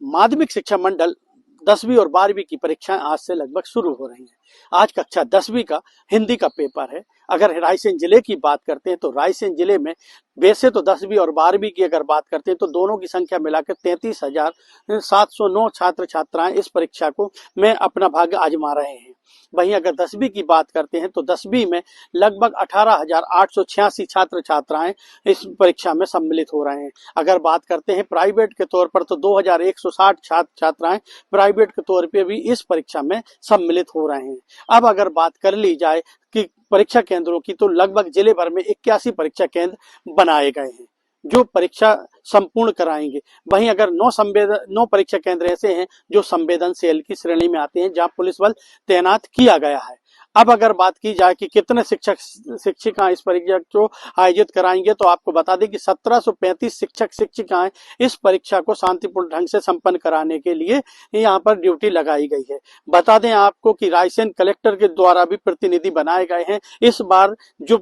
माध्यमिक शिक्षा मंडल 10वीं और 12वीं की परीक्षाएं आज से लगभग शुरू हो रही हैं। आज कक्षा 10वीं का हिंदी का पेपर है। अगर रायसेन जिले की बात करते हैं तो रायसेन जिले में वैसे तो 10वीं और 12वीं की अगर बात करते हैं तो दोनों की संख्या मिलाकर 33,709 छात्र छात्राएं इस परीक्षा को में अपना भाग्य आजमा रहे हैं। वहीं अगर 10वीं की बात करते हैं तो 10वीं में लगभग 18,886 छात्र छात्राएं इस परीक्षा में सम्मिलित हो रहे हैं। अगर बात करते हैं प्राइवेट के तौर पर तो 2,160 छात्र छात्राएं प्राइवेट के तौर पे भी इस परीक्षा में सम्मिलित हो रहे हैं। अब अगर बात कर ली जाए कि परीक्षा केंद्रों की तो लगभग जिले भर में 81 परीक्षा केंद्र बनाए गए हैं जो परीक्षा संपूर्ण कराएंगे। वहीं अगर 9 परीक्षा केंद्र ऐसे हैं जो संवेदनशील की श्रेणी में आते हैं जहां पुलिस बल तैनात किया गया है। अब अगर बात की जाए कि कितने शिक्षक शिक्षिकाएं इस परीक्षा को आयोजित कराएंगे तो आपको बता दें कि 1735 शिक्षक शिक्षिकाएं इस परीक्षा को शांतिपूर्ण ढंग से संपन्न कराने के लिए यहाँ पर ड्यूटी लगाई गई है। बता दें आपको कि रायसेन कलेक्टर के द्वारा भी प्रतिनिधि बनाए गए हैं। इस बार जो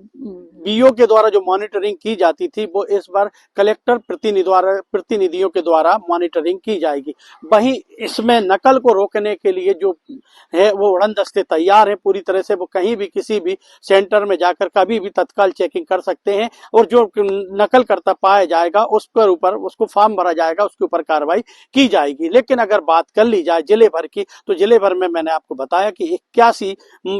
बीओ के द्वारा जो मॉनिटरिंग की जाती थी वो इस बार कलेक्टर प्रतिनिधियों के द्वारा मॉनिटरिंग की जाएगी। वहीं इसमें नकल को रोकने के लिए जो है वो उड़नदस्ते तैयार है पूरी तरह से। वो कहीं भी किसी भी सेंटर में जाकर कभी भी तत्काल चेकिंग कर सकते हैं और जो नकल करता पाया जाएगा उसके ऊपर उसको फॉर्म भरा जाएगा, उसके ऊपर कार्रवाई की जाएगी। लेकिन अगर बात कर ली जाए जिले भर की तो जिले भर में मैंने आपको बताया कि 81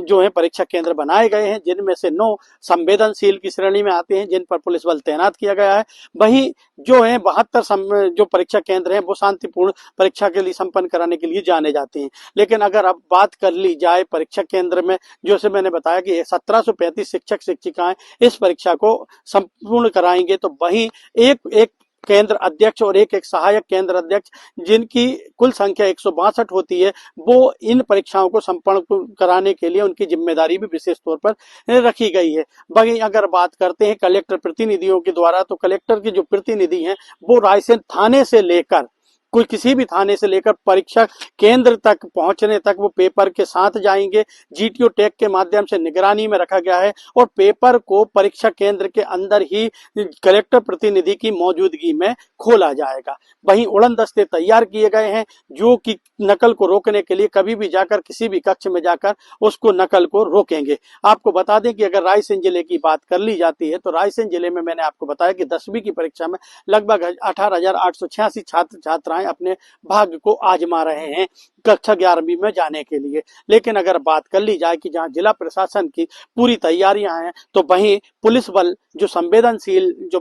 जो है परीक्षा केंद्र बनाए गए हैं जिनमें से 9 संवेदनशील की श्रेणी में आते हैं जिन पर पुलिस बल तैनात किया गया है। वहीं जो है 72 जो परीक्षा केंद्र हैं वो शांतिपूर्ण परीक्षा के लिए संपन्न कराने के लिए जाने जाते हैं। लेकिन अगर अब बात कर ली जाए परीक्षा केंद्र में जैसे मैंने बताया कि 1735 शिक्षक शिक्षिकाएं इस परीक्षा को संपूर्ण कराएंगे तो वहीं एक केंद्र अध्यक्ष और एक सहायक केंद्र अध्यक्ष जिनकी कुल संख्या 162 होती है वो इन परीक्षाओं को संपन्न कराने के लिए उनकी जिम्मेदारी भी विशेष तौर पर रखी गई है। वहीं अगर बात करते हैं कलेक्टर प्रतिनिधियों के द्वारा तो कलेक्टर के जो प्रतिनिधि हैं वो रायसेन थाने से लेकर कोई किसी भी थाने से लेकर परीक्षा केंद्र तक पहुंचने तक वो पेपर के साथ जाएंगे। जीटीओ टैग के माध्यम से निगरानी में रखा गया है और पेपर को परीक्षा केंद्र के अंदर ही कलेक्टर प्रतिनिधि की मौजूदगी में खोला जाएगा। वहीं उड़नदस्ते तैयार किए गए हैं जो कि नकल को रोकने के लिए कभी भी जाकर किसी भी कक्ष में जाकर उसको नकल को रोकेंगे। आपको बता दें कि अगर रायसेन जिले की बात कर ली जाती है तो रायसेन जिले में मैंने आपको बताया कि 10वीं की परीक्षा में लगभग 18,886 छात्र छात्राएं अपने भाग्य को आजमा रहे हैं कक्षा 11वीं में जाने के लिए। लेकिन अगर बात कर ली जाए कि जहां जिला प्रशासन की पूरी तैयारियां हैं तो वहीं पुलिस बल जो संवेदनशील जो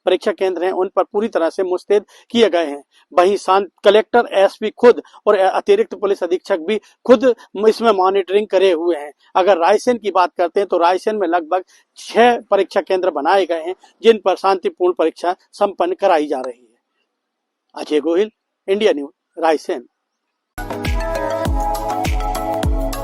परीक्षा केंद्र हैं उन पर पूरी तरह से मुस्तैद किए गए हैं। वहीं कलेक्टर एसपी खुद और अतिरिक्त पुलिस अधीक्षक भी खुद इसमें मॉनिटरिंग करे हुए हैं। अगर रायसेन की बात करते हैं तो रायसेन में लगभग 6 परीक्षा केंद्र बनाए गए हैं जिन पर शांतिपूर्ण परीक्षा संपन्न कराई जा रही है। Ajay Gohil, India news, Raisen.